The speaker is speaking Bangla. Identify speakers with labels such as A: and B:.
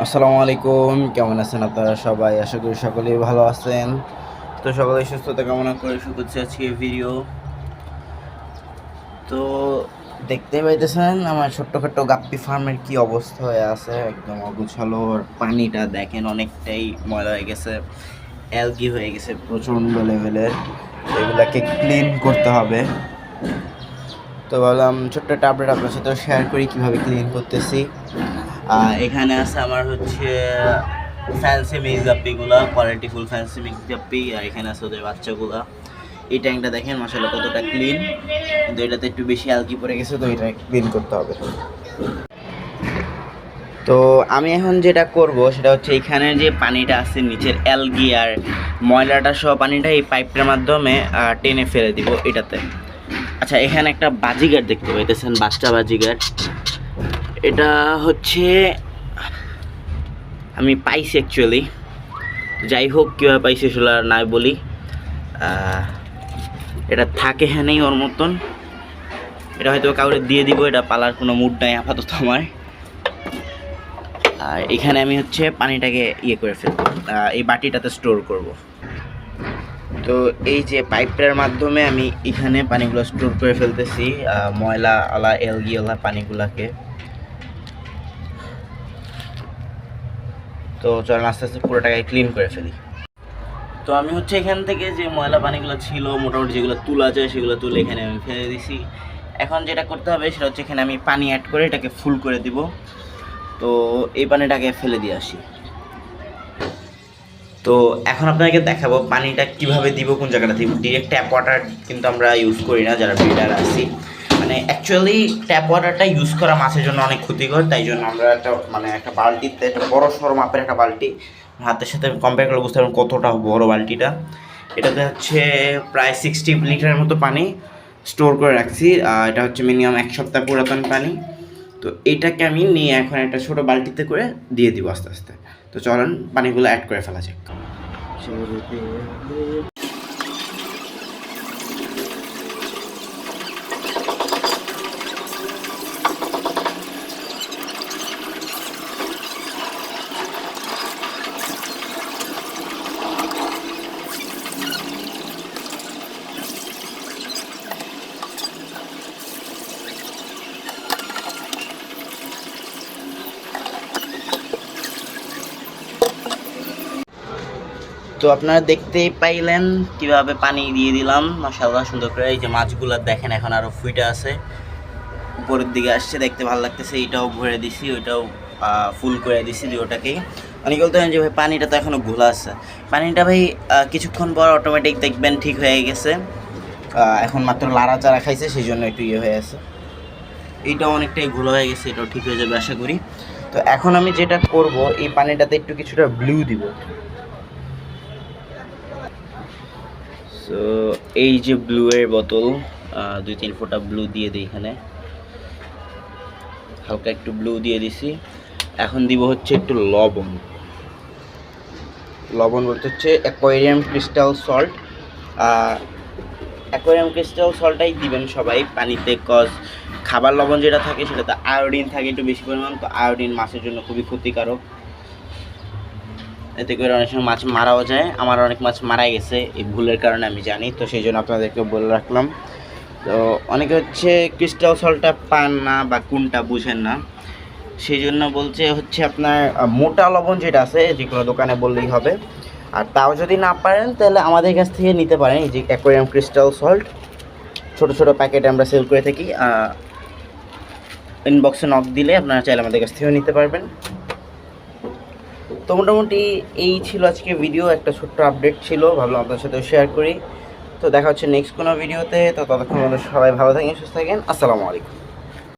A: আসসালামু আলাইকুম, কেমন আছেন আপনারা সবাই? আশা করি সকলেই ভালো আছেন। তো সকলেই সুস্থতা কামনা করে শুরু করছি আজকে ভিডিও। তো দেখতে পাইতেছেন আমার ছোট্টখাট্টো গাপ্পি ফার্মের কি অবস্থা হয়ে আছে, একদম অগোছালো। আর পানিটা দেখেন অনেকটাই ময়লা হয়ে গেছে, অ্যালগি হয়ে গেছে প্রচণ্ড লেভেলের। এগুলাকে ক্লিন করতে হবে। তো ভাবলাম ছোট্ট একটা আপডেট আপনার সাথে শেয়ার করি কীভাবে ক্লিন করতেছি। এখানে আছে আমার হচ্ছে ফ্যান্সি মিক্স গাপ্পিগুলা, কোয়ালিটিফুল ফ্যান্সি মিক্স গাপ্পি। আর এখানে আছে ওদের বাচ্চাগুলা। এই ট্যাঙ্কটা দেখেন মাশাআল্লাহ কতটা ক্লিন, কিন্তু এটাতে একটু বেশি অ্যালগি পড়ে গেছে, তো এটা ক্লিন করতে হবে। তো আমি এখন যেটা করব সেটা হচ্ছে এখানে যে পানিটা আছে নিচের অ্যালগি আর ময়লাটা সহ পানিটা এই পাইপটার মাধ্যমে টেনে ফেলে দিব এটাতে। আচ্ছা, এখানে একটা বাজিগার দেখতে পাইতেছেন, বাচ্চা বাজিগার। এটা হচ্ছে আমি পাইছি অ্যাকচুয়ালি। যাই হোক, কীভাবে পাইছি সেটা নাই বলি। এটা থাকে হ্যানেই ওর মতন। এটা হয়তো কাউরে দিয়ে দিব, এটা পালার কোনো মুড নাই আপাতত আমার। আর এখানে আমি হচ্ছে পানিটাকে করে ফেলবো, এই বাটিটাতে স্টোর করব। তো এই যে পাইপটার মাধ্যমে আমি এখানে পানিগুলো স্টোর করে ফেলতেছি, ময়লা আলা এলগিওলা পানিগুলাকে। তো চল আস্তে আস্তে পুরোটাকে ক্লিন করে ফেলি। তো আমি হচ্ছে এখান থেকে যে ময়লা পানিগুলো ছিল মোটামুটি যেগুলো তোলা যায় সেগুলো তুলে এখানে আমি ফেলে দিছি। এখন যেটা করতে হবে সেটা হচ্ছে এখানে আমি পানি অ্যাড করে এটাকে ফুল করে দিব। তো এই পানিটাকে ফেলে দিয়ে আসি। তো এখন আপনাকে দেখাবো পানিটা কিভাবে দিব, কোন জায়গাটা দিব। ডিরেক্ট ট্যাপ ওয়াটার কিন্তু আমরা ইউজ করি না যারা ব্রিডার আছি। মানে অ্যাকচুয়ালি ট্যাপ ওয়াটারটা ইউজ করা মাছের জন্য অনেক ক্ষতিকর, তাই জন্য আমরা একটা বালতিতে, একটা বড় সড়ো মাপের একটা বালতি, হাতের সাথে কম্পেয়ার করে বুঝতে পারবেন কতটা বড় বালতিটা। এটাতে হচ্ছে প্রায় 60 লিটারের মতো পানি স্টোর করে রাখছি। এটা হচ্ছে মিনিমাম 1 সপ্তাহ পুরাতন পানি। তো এটাকে আমি নিয়ে এখন একটা ছোটো বালতিতে করে দিয়ে দিব আস্তে আস্তে। তো চলেন পানিগুলো অ্যাড করে ফেলা যাক। তো আপনারা দেখতেই পাইলেন কিভাবে পানি দিয়ে দিলাম মাশাআল্লাহ সুন্দর করে। এই যে মাছগুলো দেখেন এখন আরও ফুইটা আছে, উপরের দিকে আসছে, দেখতে ভালো লাগতেছে। এটাও ভরে দিছি, ওইটাও ফুল করে দিছি ওটাকেই। অনেকে বলতে যে ভাই পানিটা তো এখনও ঘোলা আছে। পানিটা ভাই কিছুক্ষণ পর অটোমেটিক দেখবেন ঠিক হয়ে গেছে। এখন মাত্র লাড়াচাড়া খাইছে সেই জন্য একটু ইয়ে হয়ে আছে। এইটাও অনেকটাই ঘোলা হয়ে গেছে, এটাও ঠিক হয়ে যাবে আশা করি। তো এখন আমি যেটা করব এই পানিটাতে একটু কিছুটা ব্লু দিব। সো এই যে ব্লু এর বোতল, 2-3 ফোঁটা ব্লু দিয়ে দিই এখানে, হালকা একটু ব্লু দিয়ে দিছি। এখন দিব হচ্ছে একটু লবণ। লবণ বলতে হচ্ছে aquarium crystal salt. Aquarium crystal সল্টটাই দিবেন সবাই পানিতে, কজ খাবার লবণ যেটা থাকে সেটাতে আয়োডিন থাকে একটু বেশি পরিমাণ। তো আয়োডিন মাছের জন্য খুবই ক্ষতিকারক, এতে করে অনেক সময় মাছ মারাও যায়। আমার অনেক মাছ মারা গেছে এই ভুলের কারণে, আমি জানি। তো সেই জন্য আপনাদেরকে বলে রাখলাম। তো অনেকে হচ্ছে ক্রিস্টাল সল্টটা পান না বা কোনটা বুঝেন না, সেই জন্য বলছে হচ্ছে আপনার মোটা লবণ যেটা আছে যেগুলো দোকানে বললেই হবে। আর তাও যদি না পারেন তাহলে আমাদের কাছ থেকে নিতে পারেন, এই যে অ্যাকোয়ারিয়াম ক্রিস্টাল সল্ট ছোটো ছোটো প্যাকেটে আমরা সেল করে থাকি। ইনবক্সে নক দিলে আপনারা চাইলে আমাদের কাছ থেকেও নিতে পারবেন। তো মোটামুটি এই ছিল আজকে ভিডিও, একটা ছোট্ট আপডেট ছিল, ভাবলাম আপনার সাথেও শেয়ার করি। তো দেখা হচ্ছে নেক্সট কোনো ভিডিওতে। তো ততক্ষণ সবাই ভালো থাকেন, সুস্থ থাকেন। আসসালামু আলাইকুম।